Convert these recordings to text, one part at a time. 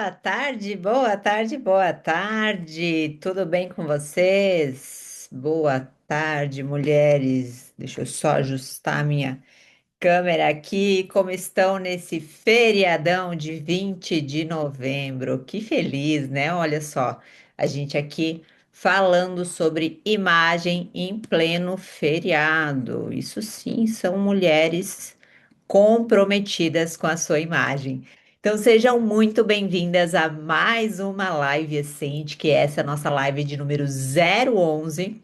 Boa tarde, boa tarde, boa tarde. Tudo bem com vocês? Boa tarde, mulheres. Deixa eu só ajustar a minha câmera aqui. Como estão nesse feriadão de 20 de novembro? Que feliz, né? Olha só, a gente aqui falando sobre imagem em pleno feriado. Isso sim, são mulheres comprometidas com a sua imagem. Então sejam muito bem-vindas a mais uma live Essente, que é essa nossa live de número 011.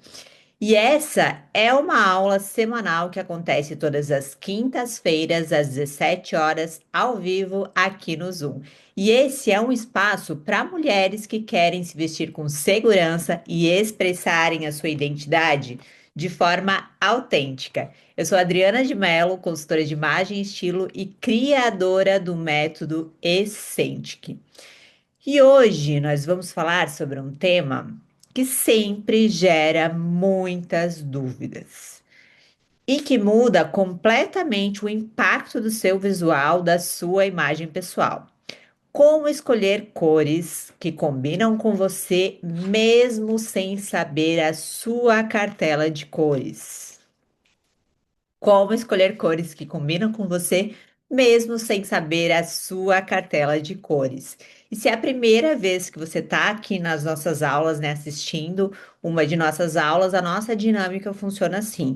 E essa é uma aula semanal que acontece todas as quintas-feiras, às 17 horas, ao vivo, aqui no Zoom. E esse é um espaço para mulheres que querem se vestir com segurança e expressarem a sua identidade de forma autêntica. Eu sou Adriana de Mello, consultora de imagem e estilo e criadora do método Escentic. E hoje nós vamos falar sobre um tema que sempre gera muitas dúvidas e que muda completamente o impacto do seu visual, da sua imagem pessoal. Como escolher cores que combinam com você, mesmo sem saber a sua cartela de cores. Como escolher cores que combinam com você, mesmo sem saber a sua cartela de cores. E se é a primeira vez que você está aqui nas nossas aulas, né, assistindo uma de nossas aulas, a nossa dinâmica funciona assim.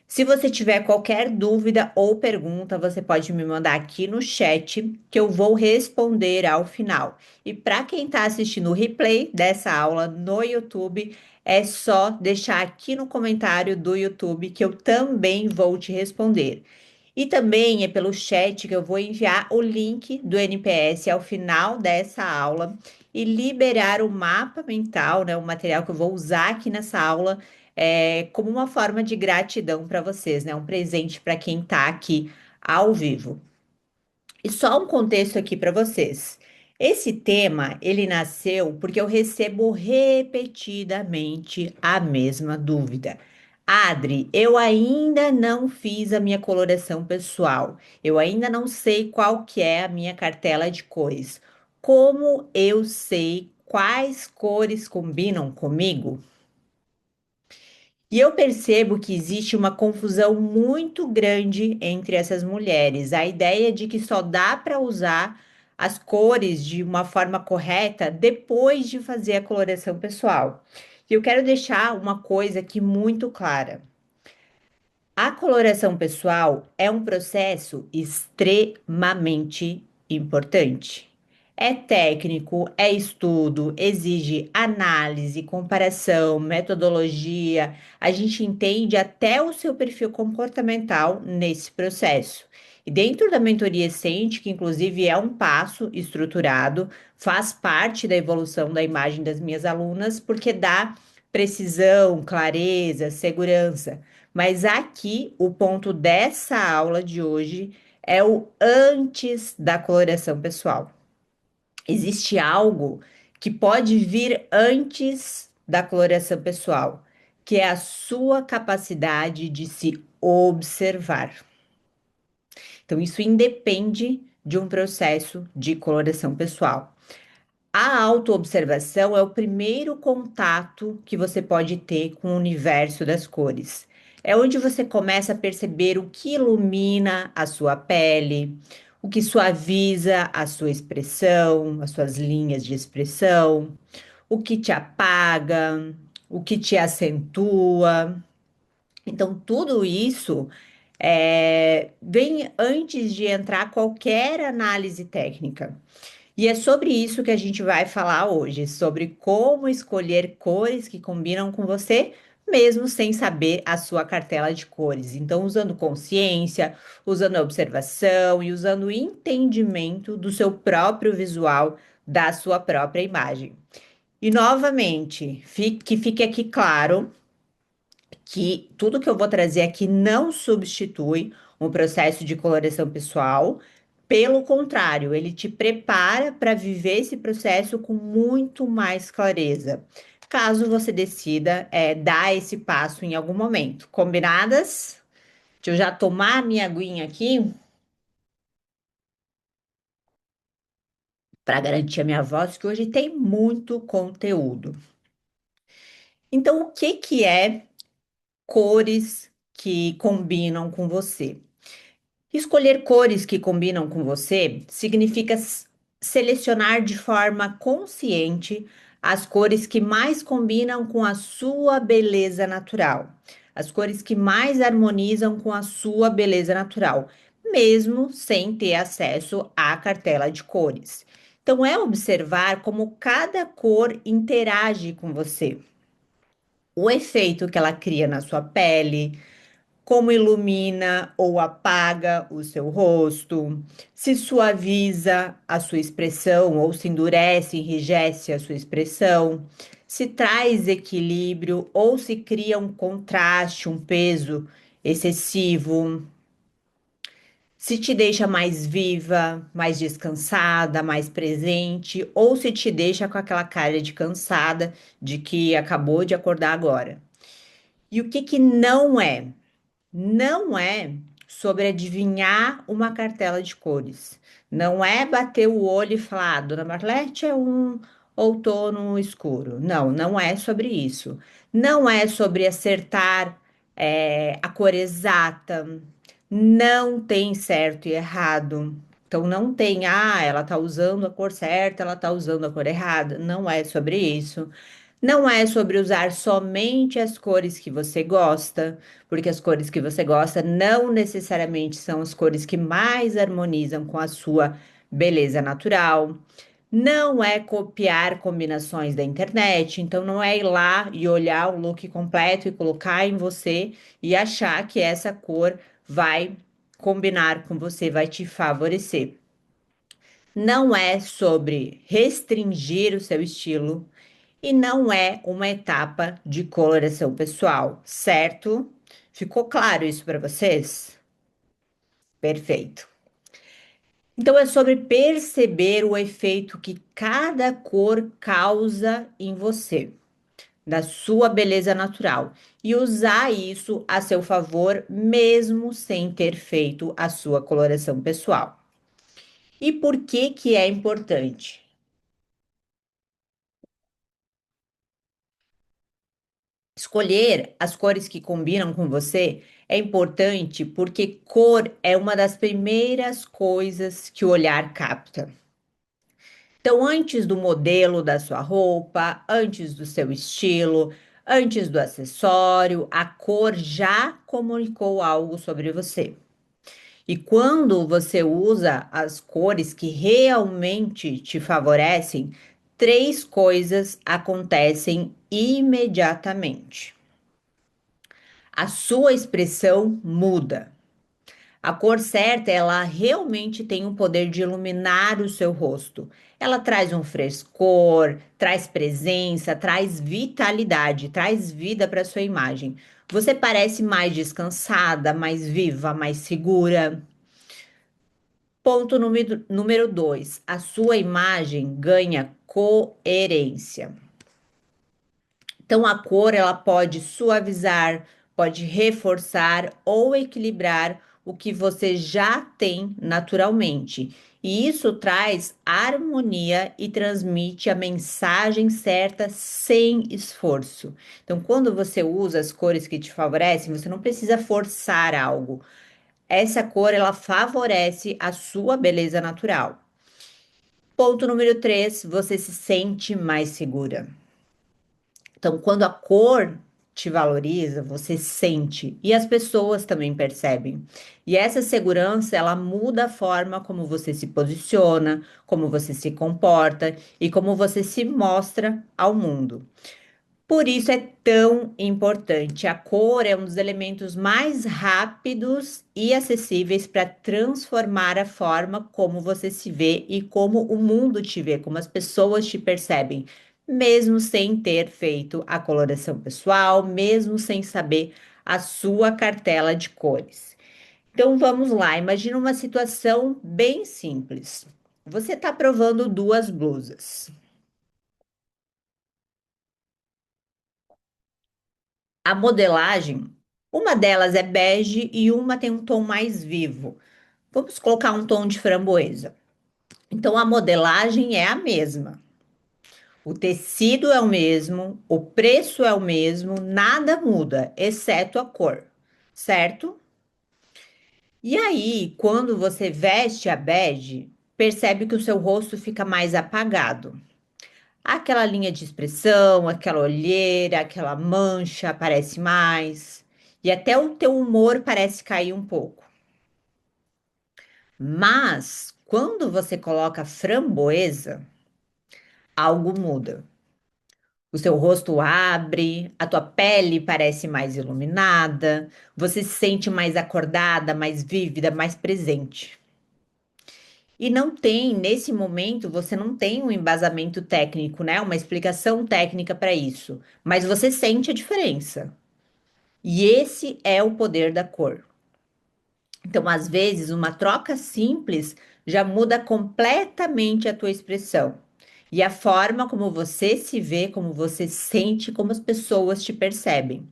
Se você tiver qualquer dúvida ou pergunta, você pode me mandar aqui no chat que eu vou responder ao final. E para quem está assistindo o replay dessa aula no YouTube, é só deixar aqui no comentário do YouTube que eu também vou te responder. E também é pelo chat que eu vou enviar o link do NPS ao final dessa aula e liberar o mapa mental, né, o material que eu vou usar aqui nessa aula, como uma forma de gratidão para vocês, né, um presente para quem está aqui ao vivo. E só um contexto aqui para vocês. Esse tema, ele nasceu porque eu recebo repetidamente a mesma dúvida. Adri, eu ainda não fiz a minha coloração pessoal. Eu ainda não sei qual que é a minha cartela de cores. Como eu sei quais cores combinam comigo? E eu percebo que existe uma confusão muito grande entre essas mulheres. A ideia de que só dá para usar as cores de uma forma correta depois de fazer a coloração pessoal. E eu quero deixar uma coisa aqui muito clara. A coloração pessoal é um processo extremamente importante. É técnico, é estudo, exige análise, comparação, metodologia. A gente entende até o seu perfil comportamental nesse processo. E dentro da mentoria Essente, que inclusive é um passo estruturado, faz parte da evolução da imagem das minhas alunas, porque dá precisão, clareza, segurança. Mas aqui, o ponto dessa aula de hoje é o antes da coloração pessoal. Existe algo que pode vir antes da coloração pessoal, que é a sua capacidade de se observar. Então, isso independe de um processo de coloração pessoal. A autoobservação é o primeiro contato que você pode ter com o universo das cores. É onde você começa a perceber o que ilumina a sua pele, o que suaviza a sua expressão, as suas linhas de expressão, o que te apaga, o que te acentua. Então, tudo isso vem antes de entrar qualquer análise técnica. E é sobre isso que a gente vai falar hoje, sobre como escolher cores que combinam com você, mesmo sem saber a sua cartela de cores. Então, usando consciência, usando a observação e usando o entendimento do seu próprio visual, da sua própria imagem. E novamente, que fique aqui claro que tudo que eu vou trazer aqui não substitui um processo de coloração pessoal. Pelo contrário, ele te prepara para viver esse processo com muito mais clareza. Caso você decida dar esse passo em algum momento. Combinadas? Deixa eu já tomar minha aguinha aqui. para garantir a minha voz, que hoje tem muito conteúdo. Então, o que que é cores que combinam com você? Escolher cores que combinam com você significa selecionar de forma consciente as cores que mais combinam com a sua beleza natural, as cores que mais harmonizam com a sua beleza natural, mesmo sem ter acesso à cartela de cores. Então, é observar como cada cor interage com você, o efeito que ela cria na sua pele, como ilumina ou apaga o seu rosto, se suaviza a sua expressão ou se endurece, enrijece a sua expressão, se traz equilíbrio ou se cria um contraste, um peso excessivo, se te deixa mais viva, mais descansada, mais presente, ou se te deixa com aquela cara de cansada, de que acabou de acordar agora. E o que que não é? Não é sobre adivinhar uma cartela de cores. Não é bater o olho e falar, Dona Marlete é um outono escuro. Não, não é sobre isso. Não é sobre acertar, a cor exata. Não tem certo e errado. Então, não tem, ela tá usando a cor certa, ela tá usando a cor errada. Não é sobre isso. Não é sobre usar somente as cores que você gosta, porque as cores que você gosta não necessariamente são as cores que mais harmonizam com a sua beleza natural. Não é copiar combinações da internet, então não é ir lá e olhar o look completo e colocar em você e achar que essa cor vai combinar com você, vai te favorecer. Não é sobre restringir o seu estilo e não é uma etapa de coloração pessoal, certo? Ficou claro isso para vocês? Perfeito. Então é sobre perceber o efeito que cada cor causa em você, da sua beleza natural, e usar isso a seu favor, mesmo sem ter feito a sua coloração pessoal. E por que que é importante? Escolher as cores que combinam com você é importante porque cor é uma das primeiras coisas que o olhar capta. Então, antes do modelo da sua roupa, antes do seu estilo, antes do acessório, a cor já comunicou algo sobre você. E quando você usa as cores que realmente te favorecem, três coisas acontecem imediatamente. A sua expressão muda. A cor certa, ela realmente tem o poder de iluminar o seu rosto. Ela traz um frescor, traz presença, traz vitalidade, traz vida para sua imagem. Você parece mais descansada, mais viva, mais segura. Ponto número 2, a sua imagem ganha coerência. Então, a cor ela pode suavizar, pode reforçar ou equilibrar o que você já tem naturalmente. E isso traz harmonia e transmite a mensagem certa sem esforço. Então, quando você usa as cores que te favorecem, você não precisa forçar algo. Essa cor ela favorece a sua beleza natural. Ponto número 3, você se sente mais segura. Então, quando a cor te valoriza, você sente e as pessoas também percebem. E essa segurança, ela muda a forma como você se posiciona, como você se comporta e como você se mostra ao mundo. Por isso é tão importante. A cor é um dos elementos mais rápidos e acessíveis para transformar a forma como você se vê e como o mundo te vê, como as pessoas te percebem, mesmo sem ter feito a coloração pessoal, mesmo sem saber a sua cartela de cores. Então vamos lá, imagina uma situação bem simples. Você está provando duas blusas. A modelagem, uma delas é bege e uma tem um tom mais vivo. Vamos colocar um tom de framboesa. Então a modelagem é a mesma. O tecido é o mesmo, o preço é o mesmo, nada muda, exceto a cor, certo? E aí, quando você veste a bege, percebe que o seu rosto fica mais apagado. Aquela linha de expressão, aquela olheira, aquela mancha aparece mais. E até o teu humor parece cair um pouco. Mas, quando você coloca framboesa, algo muda. O seu rosto abre, a tua pele parece mais iluminada, você se sente mais acordada, mais vívida, mais presente. E não tem, nesse momento, você não tem um embasamento técnico, né? Uma explicação técnica para isso, mas você sente a diferença. E esse é o poder da cor. Então, às vezes, uma troca simples já muda completamente a tua expressão. E a forma como você se vê, como você sente, como as pessoas te percebem.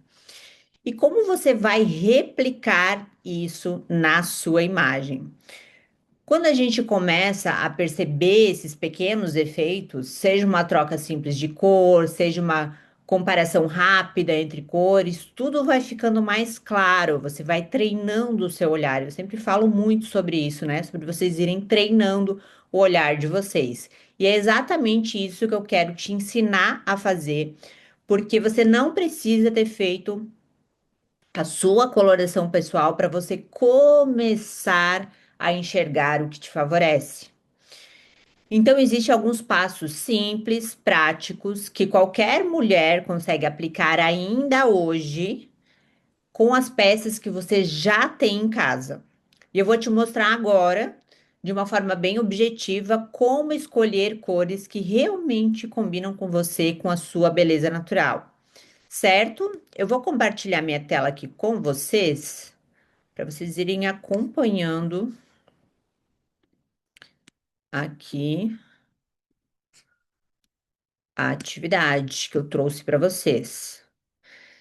E como você vai replicar isso na sua imagem. Quando a gente começa a perceber esses pequenos efeitos, seja uma troca simples de cor, seja uma comparação rápida entre cores, tudo vai ficando mais claro. Você vai treinando o seu olhar. Eu sempre falo muito sobre isso, né? Sobre vocês irem treinando o olhar de vocês. E é exatamente isso que eu quero te ensinar a fazer, porque você não precisa ter feito a sua coloração pessoal para você começar a enxergar o que te favorece. Então, existem alguns passos simples, práticos, que qualquer mulher consegue aplicar ainda hoje com as peças que você já tem em casa. E eu vou te mostrar agora, de uma forma bem objetiva, como escolher cores que realmente combinam com você, com a sua beleza natural. Certo? Eu vou compartilhar minha tela aqui com vocês para vocês irem acompanhando aqui a atividade que eu trouxe para vocês.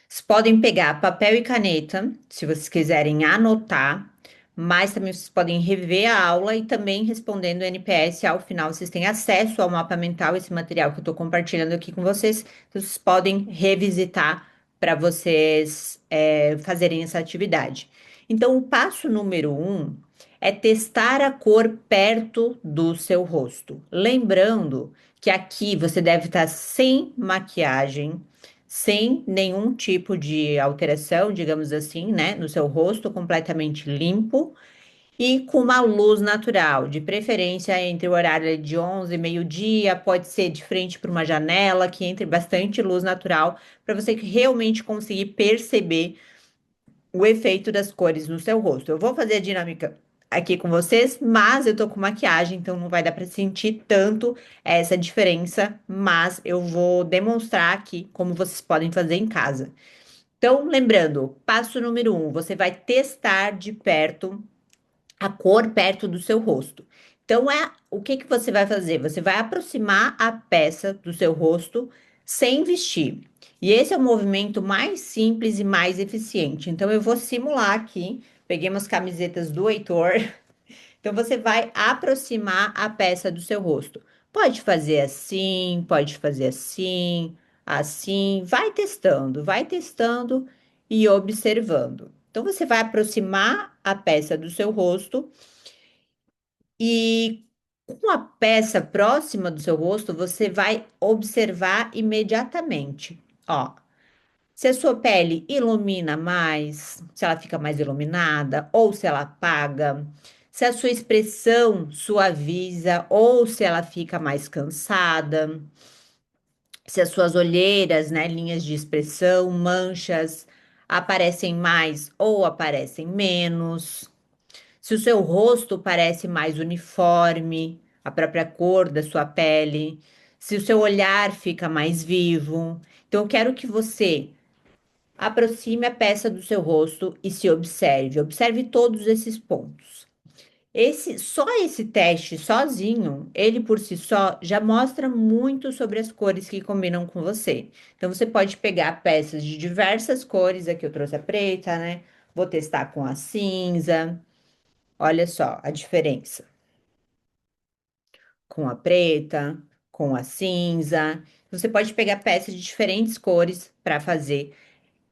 Vocês podem pegar papel e caneta, se vocês quiserem anotar, mas também vocês podem rever a aula e também respondendo o NPS ao final, vocês têm acesso ao mapa mental, esse material que eu estou compartilhando aqui com vocês, então vocês podem revisitar para vocês fazerem essa atividade. Então, o passo número um é testar a cor perto do seu rosto. Lembrando que aqui você deve estar sem maquiagem, sem nenhum tipo de alteração, digamos assim, né, no seu rosto, completamente limpo e com uma luz natural, de preferência entre o horário de 11 e meio-dia, pode ser de frente para uma janela que entre bastante luz natural, para você realmente conseguir perceber o efeito das cores no seu rosto. Eu vou fazer a dinâmica aqui com vocês, mas eu tô com maquiagem, então não vai dar para sentir tanto essa diferença, mas eu vou demonstrar aqui como vocês podem fazer em casa. Então, lembrando, passo número um, você vai testar de perto a cor perto do seu rosto. Então, o que que você vai fazer? Você vai aproximar a peça do seu rosto sem vestir. E esse é o movimento mais simples e mais eficiente. Então, eu vou simular aqui. Peguei umas camisetas do Heitor. Então, você vai aproximar a peça do seu rosto. Pode fazer assim, pode fazer assim, assim. Vai testando e observando. Então, você vai aproximar a peça do seu rosto e com a peça próxima do seu rosto, você vai observar imediatamente. Ó, se a sua pele ilumina mais, se ela fica mais iluminada ou se ela apaga, se a sua expressão suaviza ou se ela fica mais cansada, se as suas olheiras, né, linhas de expressão, manchas aparecem mais ou aparecem menos. Se o seu rosto parece mais uniforme, a própria cor da sua pele, se o seu olhar fica mais vivo. Então, eu quero que você aproxime a peça do seu rosto e se observe. Observe todos esses pontos. Só esse teste sozinho, ele por si só já mostra muito sobre as cores que combinam com você. Então, você pode pegar peças de diversas cores. Aqui eu trouxe a preta, né? Vou testar com a cinza. Olha só a diferença. com a preta, com a cinza. Você pode pegar peças de diferentes cores para fazer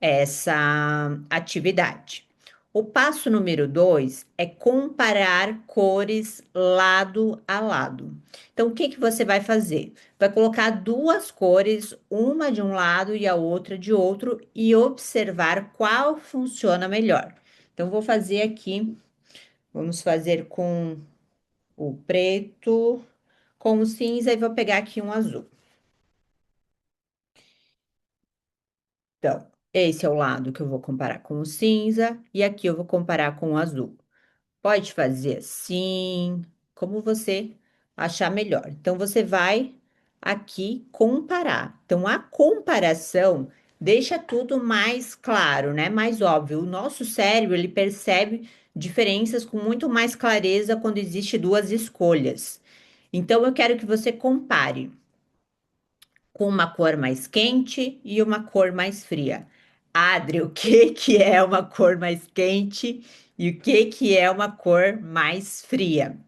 essa atividade. O passo número 2 é comparar cores lado a lado. Então, o que que você vai fazer? Vai colocar duas cores, uma de um lado e a outra de outro, e observar qual funciona melhor. Então, vou fazer aqui, vamos fazer com o preto, com o cinza, e vou pegar aqui um azul. Então, esse é o lado que eu vou comparar com o cinza, e aqui eu vou comparar com o azul. Pode fazer assim, como você achar melhor. Então, você vai aqui comparar. Então, a comparação deixa tudo mais claro, né? Mais óbvio. O nosso cérebro, ele percebe diferenças com muito mais clareza quando existe duas escolhas. Então, eu quero que você compare com uma cor mais quente e uma cor mais fria. Adri, o que que é uma cor mais quente e o que que é uma cor mais fria?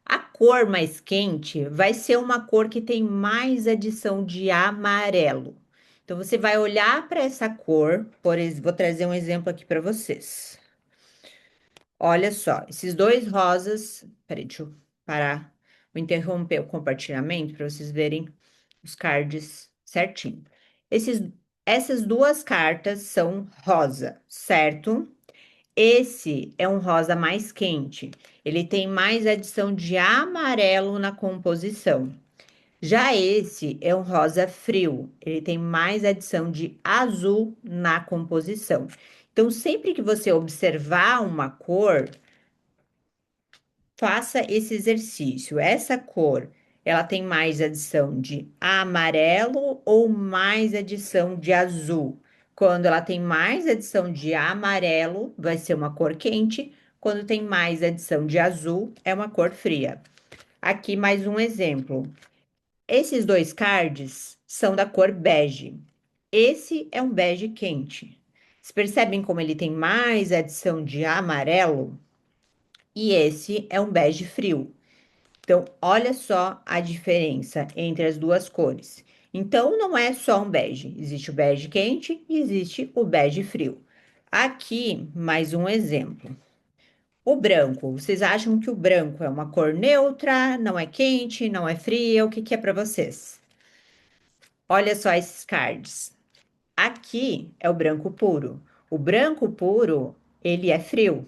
A cor mais quente vai ser uma cor que tem mais adição de amarelo. Então você vai olhar para essa cor, vou trazer um exemplo aqui para vocês. Olha só, esses dois rosas. Peraí, deixa eu parar. Vou interromper o compartilhamento para vocês verem os cards certinho. Esses, essas duas cartas são rosa, certo? Esse é um rosa mais quente. Ele tem mais adição de amarelo na composição. Já esse é um rosa frio. Ele tem mais adição de azul na composição. Então, sempre que você observar uma cor, faça esse exercício. Essa cor, ela tem mais adição de amarelo ou mais adição de azul? Quando ela tem mais adição de amarelo, vai ser uma cor quente. Quando tem mais adição de azul, é uma cor fria. Aqui mais um exemplo. Esses dois cards são da cor bege. Esse é um bege quente. Vocês percebem como ele tem mais adição de amarelo? E esse é um bege frio. Então, olha só a diferença entre as duas cores. Então, não é só um bege, existe o bege quente e existe o bege frio. Aqui, mais um exemplo. O branco, vocês acham que o branco é uma cor neutra, não é quente, não é fria? O que que é para vocês? Olha só esses cards. Aqui é o branco puro. O branco puro, ele é frio.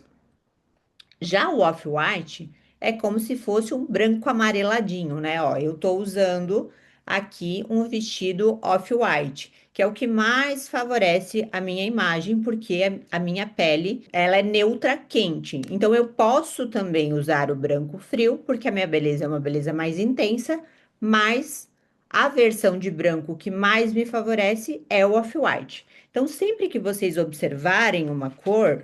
Já o off-white é como se fosse um branco amareladinho, né? Ó, eu tô usando aqui um vestido off-white, que é o que mais favorece a minha imagem, porque a minha pele, ela é neutra quente. Então eu posso também usar o branco frio, porque a minha beleza é uma beleza mais intensa, mas a versão de branco que mais me favorece é o off-white. Então sempre que vocês observarem uma cor,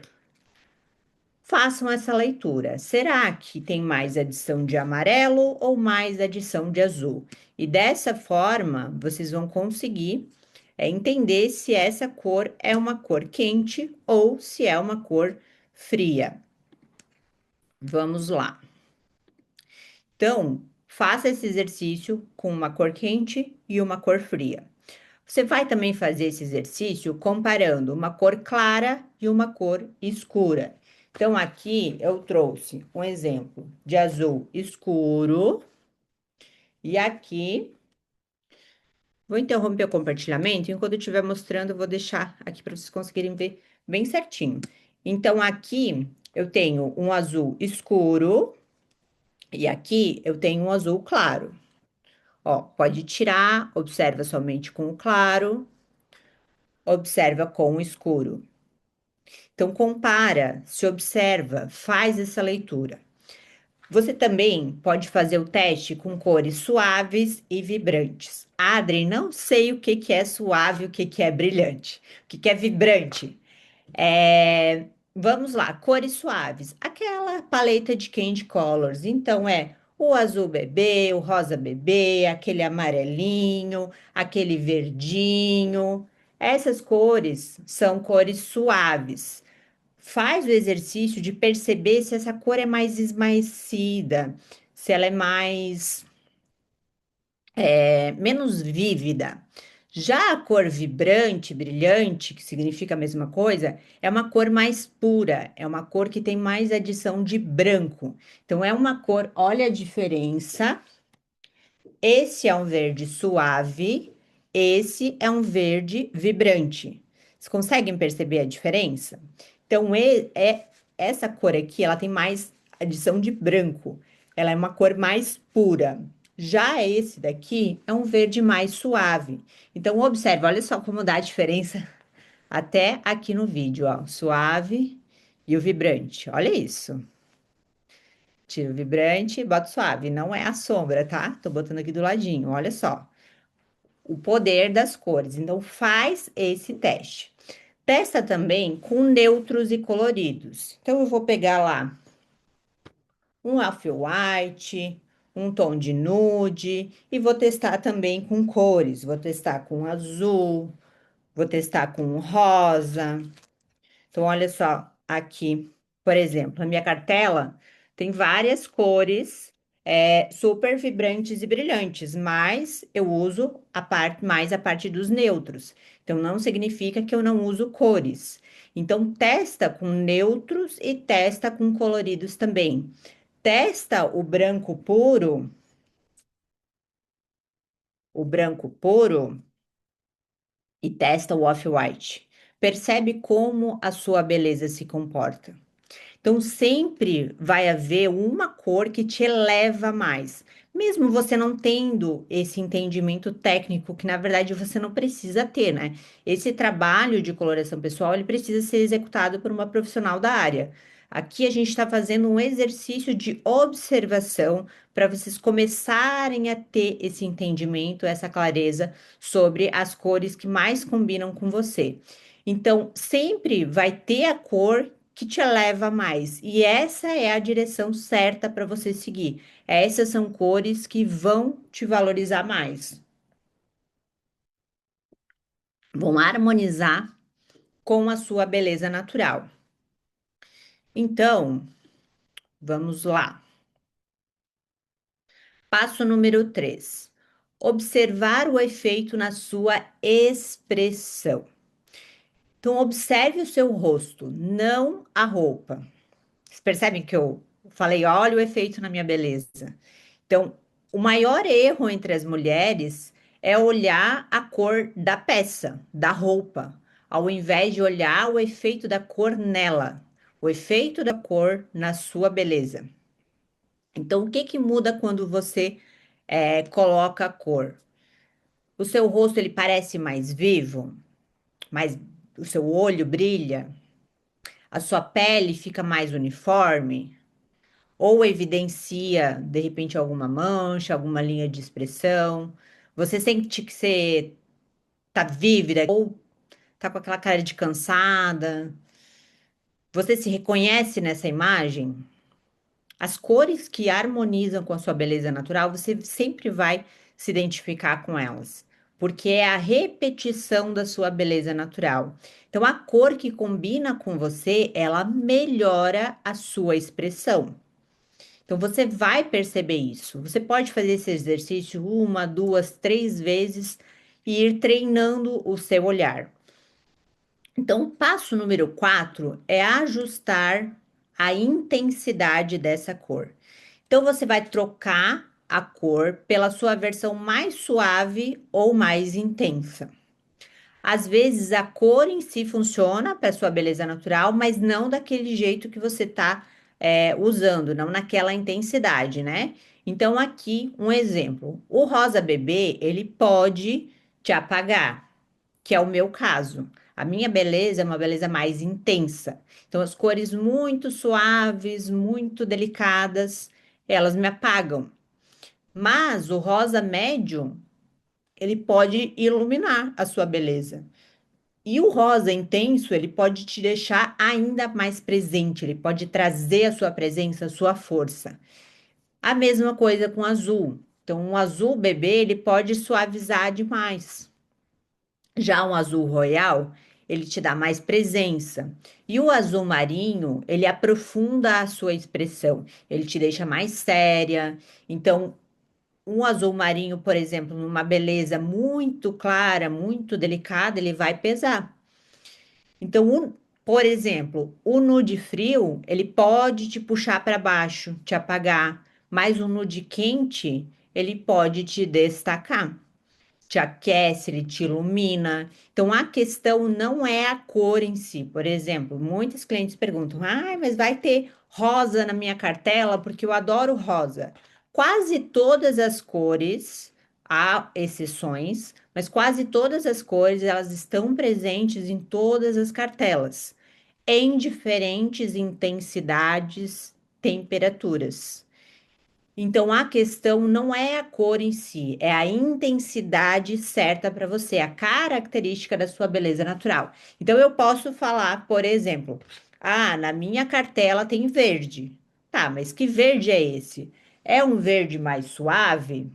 façam essa leitura. Será que tem mais adição de amarelo ou mais adição de azul? E dessa forma, vocês vão conseguir entender se essa cor é uma cor quente ou se é uma cor fria. Vamos lá. Então, faça esse exercício com uma cor quente e uma cor fria. Você vai também fazer esse exercício comparando uma cor clara e uma cor escura. Então, aqui eu trouxe um exemplo de azul escuro. E aqui, vou interromper o compartilhamento. Enquanto eu estiver mostrando, eu vou deixar aqui para vocês conseguirem ver bem certinho. Então, aqui eu tenho um azul escuro. E aqui eu tenho um azul claro. Ó, pode tirar, observa somente com o claro, observa com o escuro. Então, compara, se observa, faz essa leitura. Você também pode fazer o teste com cores suaves e vibrantes. Adri, não sei o que que é suave, o que que é brilhante, o que que é vibrante. Vamos lá, cores suaves. Aquela paleta de candy colors. Então, é o azul bebê, o rosa bebê, aquele amarelinho, aquele verdinho. Essas cores são cores suaves. Faz o exercício de perceber se essa cor é mais esmaecida, se ela é mais. menos vívida. Já a cor vibrante, brilhante, que significa a mesma coisa, é uma cor mais pura, é uma cor que tem mais adição de branco. Então, é uma cor, olha a diferença. Esse é um verde suave, esse é um verde vibrante. Vocês conseguem perceber a diferença? Então, essa cor aqui, ela tem mais adição de branco. Ela é uma cor mais pura. Já esse daqui é um verde mais suave. Então, observe, olha só como dá a diferença até aqui no vídeo, ó. Suave e o vibrante. Olha isso. Tiro o vibrante, boto suave. Não é a sombra, tá? Tô botando aqui do ladinho, olha só. O poder das cores. Então, faz esse teste. Testa também com neutros e coloridos. Então, eu vou pegar lá um off-white, um tom de nude e vou testar também com cores. Vou testar com azul, vou testar com rosa. Então, olha só, aqui, por exemplo, a minha cartela tem várias cores super vibrantes e brilhantes, mas eu uso mais a parte dos neutros. Então, não significa que eu não uso cores. Então, testa com neutros e testa com coloridos também. Testa o branco puro e testa o off-white. Percebe como a sua beleza se comporta. Então, sempre vai haver uma cor que te eleva mais, mesmo você não tendo esse entendimento técnico, que na verdade você não precisa ter, né? Esse trabalho de coloração pessoal, ele precisa ser executado por uma profissional da área. Aqui a gente está fazendo um exercício de observação para vocês começarem a ter esse entendimento, essa clareza sobre as cores que mais combinam com você. Então, sempre vai ter a cor que te eleva mais. E essa é a direção certa para você seguir. Essas são cores que vão te valorizar mais, vão harmonizar com a sua beleza natural. Então, vamos lá. Passo número 3. Observar o efeito na sua expressão. Então, observe o seu rosto, não a roupa. Vocês percebem que eu falei, olha o efeito na minha beleza. Então, o maior erro entre as mulheres é olhar a cor da peça, da roupa, ao invés de olhar o efeito da cor nela, o efeito da cor na sua beleza. Então, o que que muda quando você coloca a cor? O seu rosto ele parece mais vivo, mais, o seu olho brilha, a sua pele fica mais uniforme, ou evidencia, de repente, alguma mancha, alguma linha de expressão. Você sente que você tá vívida ou tá com aquela cara de cansada. Você se reconhece nessa imagem? As cores que harmonizam com a sua beleza natural, você sempre vai se identificar com elas, porque é a repetição da sua beleza natural. Então, a cor que combina com você, ela melhora a sua expressão. Então, você vai perceber isso. Você pode fazer esse exercício uma, duas, três vezes e ir treinando o seu olhar. Então, o passo número 4 é ajustar a intensidade dessa cor. Então, você vai trocar a cor pela sua versão mais suave ou mais intensa. Às vezes a cor em si funciona para sua beleza natural, mas não daquele jeito que você está usando, não naquela intensidade, né? Então, aqui um exemplo: o rosa bebê ele pode te apagar, que é o meu caso. A minha beleza é uma beleza mais intensa. Então, as cores muito suaves, muito delicadas, elas me apagam. Mas o rosa médio, ele pode iluminar a sua beleza. E o rosa intenso, ele pode te deixar ainda mais presente, ele pode trazer a sua presença, a sua força. A mesma coisa com o azul. Então, o azul bebê, ele pode suavizar demais. Já um azul royal, ele te dá mais presença. E o azul marinho, ele aprofunda a sua expressão, ele te deixa mais séria. Então, um azul marinho, por exemplo, numa beleza muito clara, muito delicada, ele vai pesar. Então, por exemplo, o nude frio, ele pode te puxar para baixo, te apagar, mas o nude quente, ele pode te destacar, te aquece, ele te ilumina. Então, a questão não é a cor em si. Por exemplo, muitos clientes perguntam: ah, mas vai ter rosa na minha cartela porque eu adoro rosa. Quase todas as cores, há exceções, mas quase todas as cores elas estão presentes em todas as cartelas, em diferentes intensidades, temperaturas. Então, a questão não é a cor em si, é a intensidade certa para você, a característica da sua beleza natural. Então, eu posso falar, por exemplo, ah, na minha cartela tem verde. Tá, mas que verde é esse? É um verde mais suave?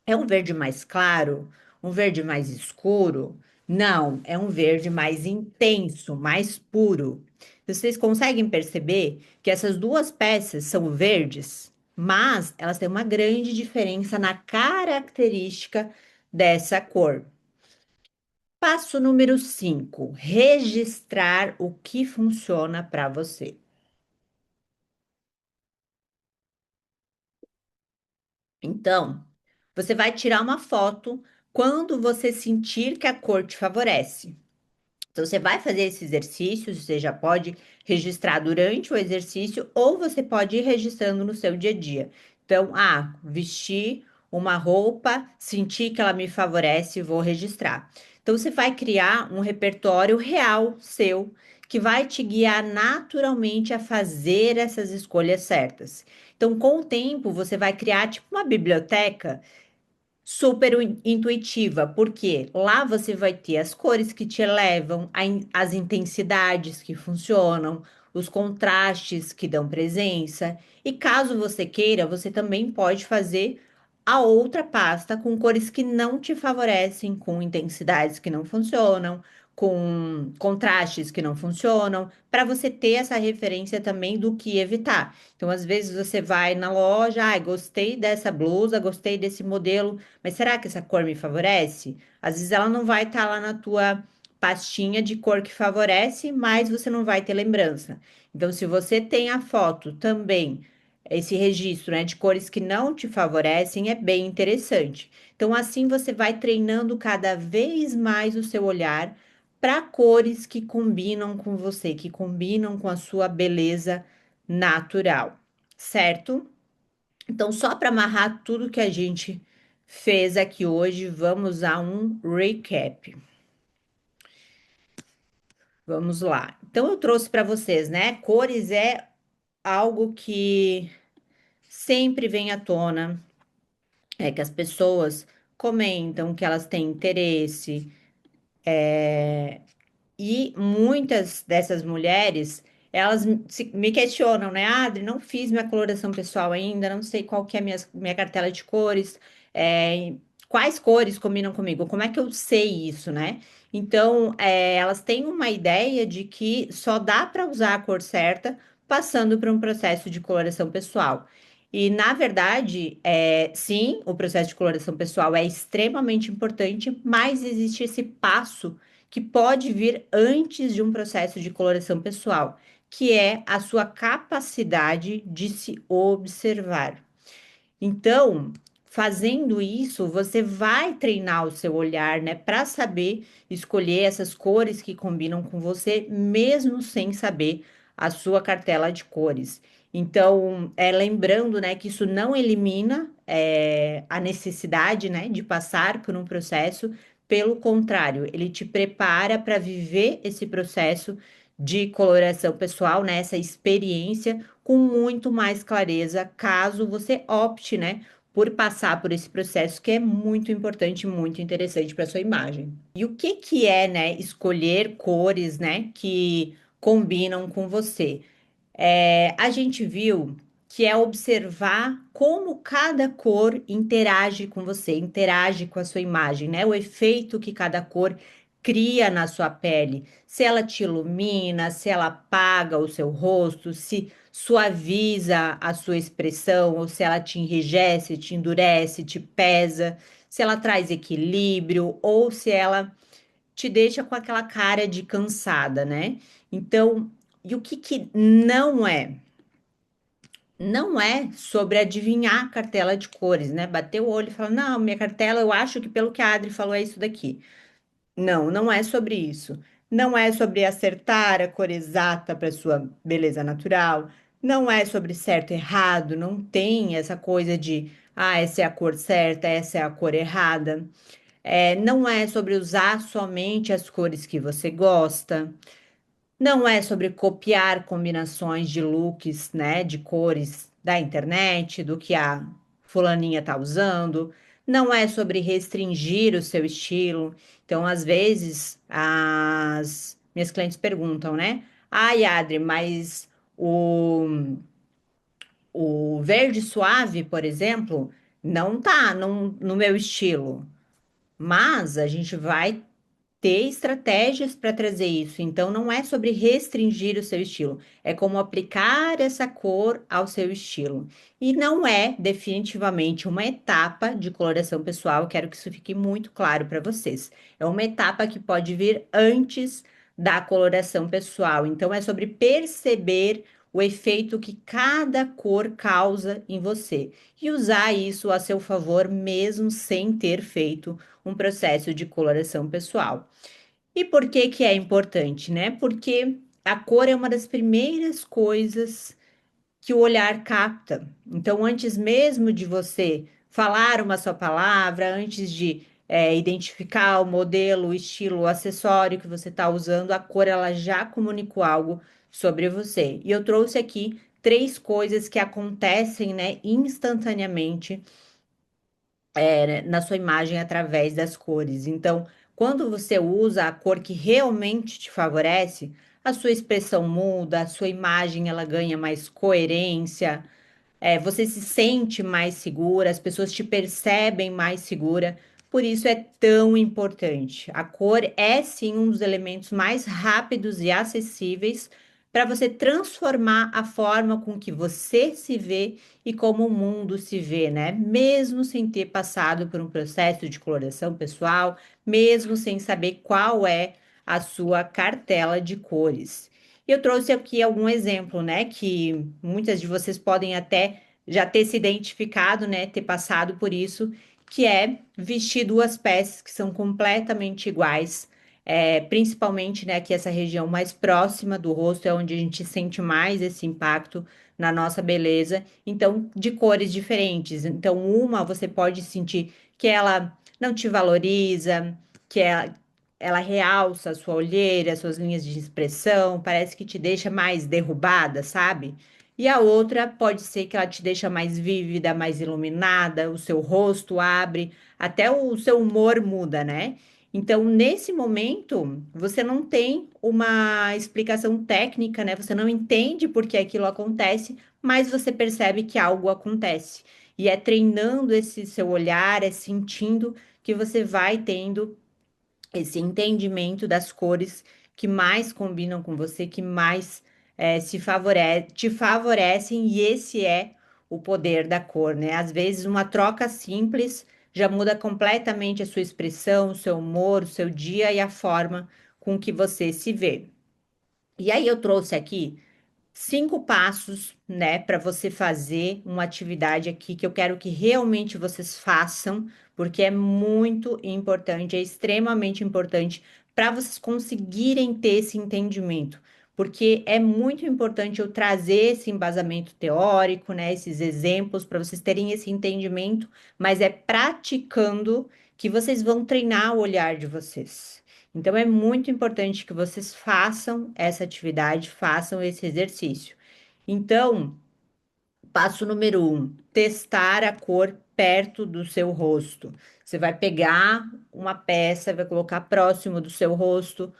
É um verde mais claro? Um verde mais escuro? Não, é um verde mais intenso, mais puro. Vocês conseguem perceber que essas duas peças são verdes, mas elas têm uma grande diferença na característica dessa cor. Passo número 5: registrar o que funciona para você. Então, você vai tirar uma foto quando você sentir que a cor te favorece. Então, você vai fazer esse exercício, você já pode registrar durante o exercício ou você pode ir registrando no seu dia a dia. Então, ah, vestir uma roupa, senti que ela me favorece, vou registrar. Então, você vai criar um repertório real seu que vai te guiar naturalmente a fazer essas escolhas certas. Então, com o tempo, você vai criar tipo uma biblioteca super intuitiva, porque lá você vai ter as cores que te elevam, as intensidades que funcionam, os contrastes que dão presença. E caso você queira, você também pode fazer a outra pasta com cores que não te favorecem, com intensidades que não funcionam, com contrastes que não funcionam, para você ter essa referência também do que evitar. Então, às vezes você vai na loja, ai, gostei dessa blusa, gostei desse modelo, mas será que essa cor me favorece? Às vezes ela não vai estar lá na tua pastinha de cor que favorece, mas você não vai ter lembrança. Então, se você tem a foto também, esse registro, né, de cores que não te favorecem, é bem interessante. Então, assim você vai treinando cada vez mais o seu olhar para cores que combinam com você, que combinam com a sua beleza natural, certo? Então, só para amarrar tudo que a gente fez aqui hoje, vamos a um recap. Vamos lá. Então, eu trouxe para vocês, né? Cores é algo que sempre vem à tona, é que as pessoas comentam que elas têm interesse, e muitas dessas mulheres, elas me questionam, né? Adri, não fiz minha coloração pessoal ainda, não sei qual que é a minha cartela de cores, quais cores combinam comigo, como é que eu sei isso, né? Então, elas têm uma ideia de que só dá para usar a cor certa passando por um processo de coloração pessoal. E, na verdade, sim, o processo de coloração pessoal é extremamente importante, mas existe esse passo que pode vir antes de um processo de coloração pessoal, que é a sua capacidade de se observar. Então, fazendo isso, você vai treinar o seu olhar, né, para saber escolher essas cores que combinam com você, mesmo sem saber a sua cartela de cores. Então, lembrando, né, que isso não elimina a necessidade, né, de passar por um processo. Pelo contrário, ele te prepara para viver esse processo de coloração pessoal, né, essa experiência com muito mais clareza, caso você opte, né, por passar por esse processo que é muito importante, muito interessante para sua imagem. E o que que é, né, escolher cores, né, que combinam com você? A gente viu que é observar como cada cor interage com você, interage com a sua imagem, né? O efeito que cada cor cria na sua pele, se ela te ilumina, se ela apaga o seu rosto, se suaviza a sua expressão, ou se ela te enrijece, te endurece, te pesa, se ela traz equilíbrio, ou se ela te deixa com aquela cara de cansada, né? Então, e o que que não é? Não é sobre adivinhar a cartela de cores, né? Bater o olho e falar, não, minha cartela, eu acho que pelo que a Adri falou é isso daqui. Não, não é sobre isso. Não é sobre acertar a cor exata para sua beleza natural. Não é sobre certo e errado. Não tem essa coisa de, ah, essa é a cor certa, essa é a cor errada. Não é sobre usar somente as cores que você gosta. Não é sobre copiar combinações de looks, né, de cores da internet, do que a fulaninha tá usando. Não é sobre restringir o seu estilo. Então, às vezes, as minhas clientes perguntam, né? Ai, Adri, mas o verde suave, por exemplo, não tá no meu estilo. Mas a gente vai ter estratégias para trazer isso. Então, não é sobre restringir o seu estilo, é como aplicar essa cor ao seu estilo. E não é definitivamente uma etapa de coloração pessoal, quero que isso fique muito claro para vocês. É uma etapa que pode vir antes da coloração pessoal. Então, é sobre perceber o efeito que cada cor causa em você e usar isso a seu favor, mesmo sem ter feito um processo de coloração pessoal. E por que que é importante, né? Porque a cor é uma das primeiras coisas que o olhar capta. Então, antes mesmo de você falar uma só palavra, antes de identificar o modelo, o estilo, o acessório que você está usando, a cor ela já comunicou algo sobre você. E eu trouxe aqui três coisas que acontecem, né, instantaneamente na sua imagem através das cores. Então, quando você usa a cor que realmente te favorece, a sua expressão muda, a sua imagem ela ganha mais coerência, você se sente mais segura, as pessoas te percebem mais segura, por isso é tão importante. A cor é sim um dos elementos mais rápidos e acessíveis para você transformar a forma com que você se vê e como o mundo se vê, né? Mesmo sem ter passado por um processo de coloração pessoal, mesmo sem saber qual é a sua cartela de cores. E eu trouxe aqui algum exemplo, né? Que muitas de vocês podem até já ter se identificado, né? Ter passado por isso, que é vestir duas peças que são completamente iguais. Principalmente, né, que essa região mais próxima do rosto é onde a gente sente mais esse impacto na nossa beleza. Então, de cores diferentes. Então, uma você pode sentir que ela não te valoriza, que ela realça a sua olheira, as suas linhas de expressão, parece que te deixa mais derrubada, sabe? E a outra pode ser que ela te deixa mais vívida, mais iluminada, o seu rosto abre, até o seu humor muda, né? Então, nesse momento, você não tem uma explicação técnica, né? Você não entende por que aquilo acontece, mas você percebe que algo acontece. E é treinando esse seu olhar, é sentindo que você vai tendo esse entendimento das cores que mais combinam com você, que mais te favorecem, e esse é o poder da cor, né? Às vezes, uma troca simples já muda completamente a sua expressão, o seu humor, o seu dia e a forma com que você se vê. E aí, eu trouxe aqui 5 passos, né, para você fazer uma atividade aqui que eu quero que realmente vocês façam, porque é muito importante, é extremamente importante para vocês conseguirem ter esse entendimento. Porque é muito importante eu trazer esse embasamento teórico, né, esses exemplos para vocês terem esse entendimento, mas é praticando que vocês vão treinar o olhar de vocês. Então, é muito importante que vocês façam essa atividade, façam esse exercício. Então, passo número 1, testar a cor perto do seu rosto. Você vai pegar uma peça, vai colocar próximo do seu rosto,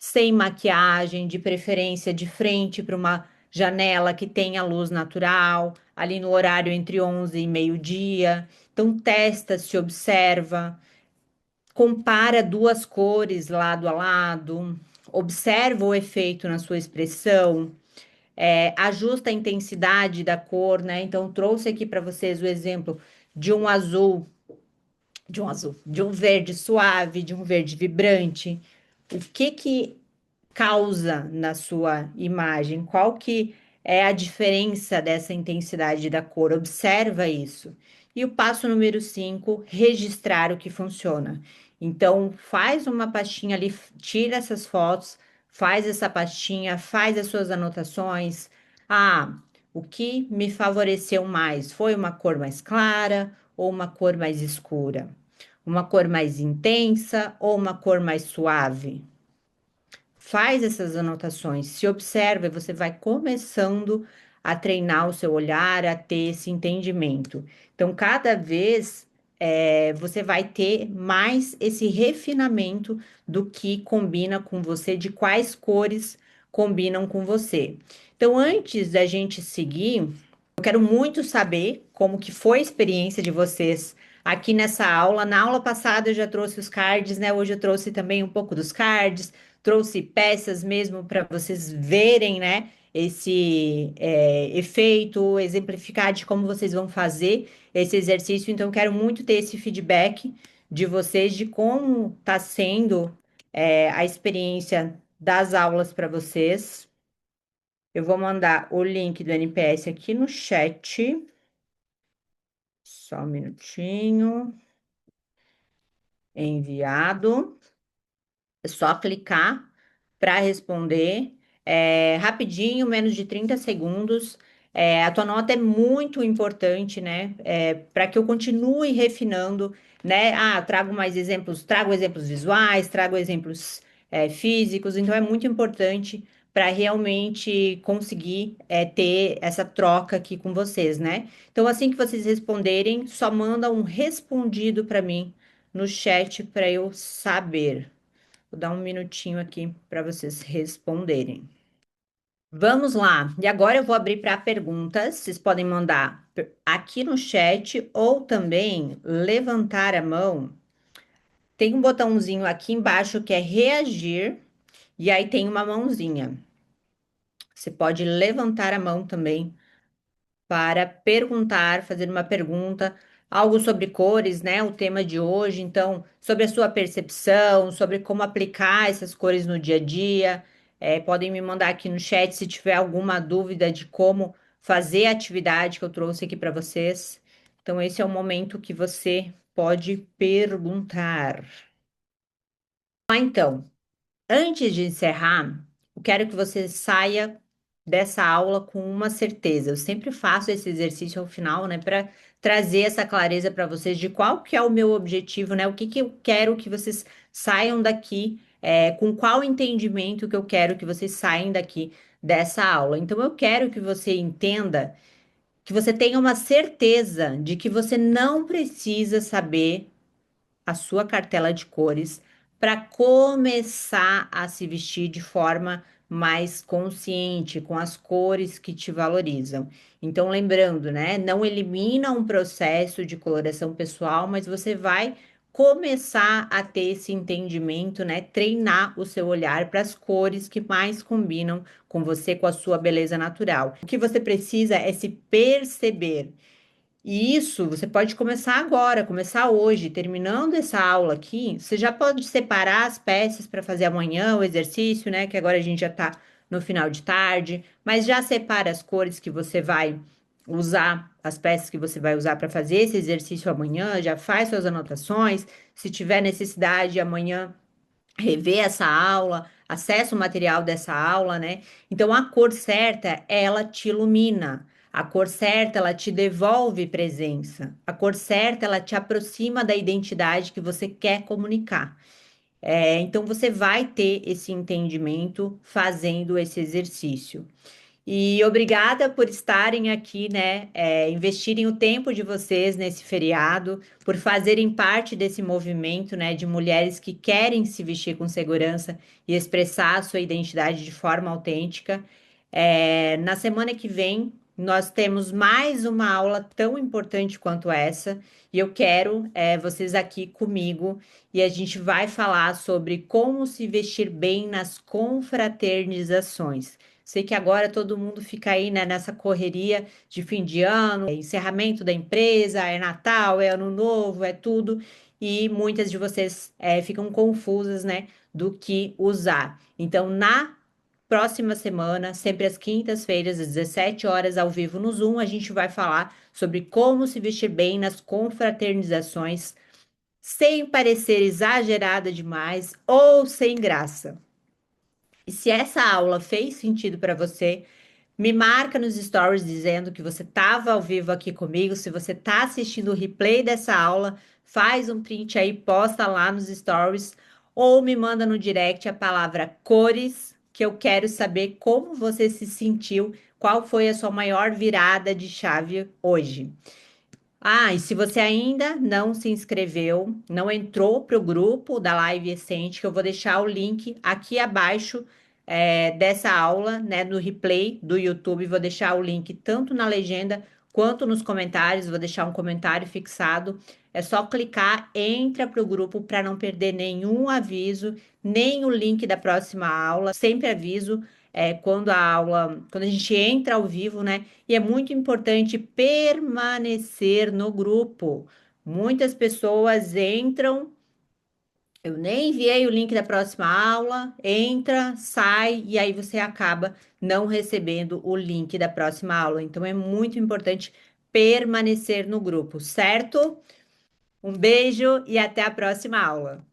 sem maquiagem, de preferência de frente para uma janela que tenha luz natural, ali no horário entre 11 e meio-dia. Então, testa, se observa. Compara duas cores lado a lado, observa o efeito na sua expressão, ajusta a intensidade da cor, né? Então, trouxe aqui para vocês o exemplo de um azul, de um verde suave, de um verde vibrante. O que que causa na sua imagem? Qual que é a diferença dessa intensidade da cor? Observa isso. E o passo número 5, registrar o que funciona. Então, faz uma pastinha ali, tira essas fotos, faz essa pastinha, faz as suas anotações. Ah, o que me favoreceu mais? Foi uma cor mais clara ou uma cor mais escura? Uma cor mais intensa ou uma cor mais suave? Faz essas anotações, se observa e você vai começando a treinar o seu olhar, a ter esse entendimento. Então, cada vez você vai ter mais esse refinamento do que combina com você, de quais cores combinam com você. Então, antes da gente seguir, eu quero muito saber como que foi a experiência de vocês aqui nessa aula. Na aula passada eu já trouxe os cards, né? Hoje eu trouxe também um pouco dos cards, trouxe peças mesmo para vocês verem, né? Esse efeito, exemplificar de como vocês vão fazer esse exercício. Então, eu quero muito ter esse feedback de vocês de como está sendo a experiência das aulas para vocês. Eu vou mandar o link do NPS aqui no chat. Só um minutinho. Enviado. É só clicar para responder. Rapidinho, menos de 30 segundos. A tua nota é muito importante, né? Para que eu continue refinando, né? Ah, trago exemplos visuais, trago exemplos físicos, então é muito importante para realmente conseguir ter essa troca aqui com vocês, né? Então, assim que vocês responderem, só manda um respondido para mim no chat para eu saber. Vou dar um minutinho aqui para vocês responderem. Vamos lá. E agora eu vou abrir para perguntas. Vocês podem mandar aqui no chat ou também levantar a mão. Tem um botãozinho aqui embaixo que é reagir e aí tem uma mãozinha. Você pode levantar a mão também para perguntar, fazer uma pergunta, algo sobre cores, né? O tema de hoje, então, sobre a sua percepção, sobre como aplicar essas cores no dia a dia. Podem me mandar aqui no chat se tiver alguma dúvida de como fazer a atividade que eu trouxe aqui para vocês. Então, esse é o momento que você pode perguntar. Então. Antes de encerrar, eu quero que você saia dessa aula com uma certeza. Eu sempre faço esse exercício ao final, né, para trazer essa clareza para vocês de qual que é o meu objetivo, né? O que que eu quero que vocês saiam daqui, com qual entendimento que eu quero que vocês saiam daqui dessa aula. Então, eu quero que você entenda, que você tenha uma certeza de que você não precisa saber a sua cartela de cores para começar a se vestir de forma mais consciente, com as cores que te valorizam. Então, lembrando, né? Não elimina um processo de coloração pessoal, mas você vai começar a ter esse entendimento, né? Treinar o seu olhar para as cores que mais combinam com você, com a sua beleza natural. O que você precisa é se perceber. E isso você pode começar agora, começar hoje, terminando essa aula aqui, você já pode separar as peças para fazer amanhã o exercício, né? Que agora a gente já está no final de tarde, mas já separa as cores que você vai usar, as peças que você vai usar para fazer esse exercício amanhã, já faz suas anotações. Se tiver necessidade, amanhã rever essa aula, acessa o material dessa aula, né? Então a cor certa, ela te ilumina. A cor certa, ela te devolve presença. A cor certa, ela te aproxima da identidade que você quer comunicar. Então você vai ter esse entendimento fazendo esse exercício. E obrigada por estarem aqui, né? Investirem o tempo de vocês nesse feriado, por fazerem parte desse movimento, né? De mulheres que querem se vestir com segurança e expressar a sua identidade de forma autêntica. Na semana que vem, nós temos mais uma aula tão importante quanto essa, e eu quero, vocês aqui comigo, e a gente vai falar sobre como se vestir bem nas confraternizações. Sei que agora todo mundo fica aí, né, nessa correria de fim de ano, é encerramento da empresa, é Natal, é Ano Novo, é tudo, e muitas de vocês ficam confusas, né, do que usar. Então, na próxima semana, sempre às quintas-feiras, às 17 horas, ao vivo no Zoom, a gente vai falar sobre como se vestir bem nas confraternizações, sem parecer exagerada demais ou sem graça. E se essa aula fez sentido para você, me marca nos stories dizendo que você estava ao vivo aqui comigo. Se você está assistindo o replay dessa aula, faz um print aí, posta lá nos stories ou me manda no direct a palavra cores, que eu quero saber como você se sentiu, qual foi a sua maior virada de chave hoje. Ah, e se você ainda não se inscreveu, não entrou para o grupo da Live Essente, que eu vou deixar o link aqui abaixo dessa aula, né, no replay do YouTube, vou deixar o link tanto na legenda quanto nos comentários, vou deixar um comentário fixado. É só clicar, entra para o grupo para não perder nenhum aviso, nem o link da próxima aula. Sempre aviso quando a aula, quando a gente entra ao vivo, né? E é muito importante permanecer no grupo. Muitas pessoas entram, eu nem enviei o link da próxima aula, entra, sai, e aí você acaba não recebendo o link da próxima aula. Então é muito importante permanecer no grupo, certo? Um beijo e até a próxima aula.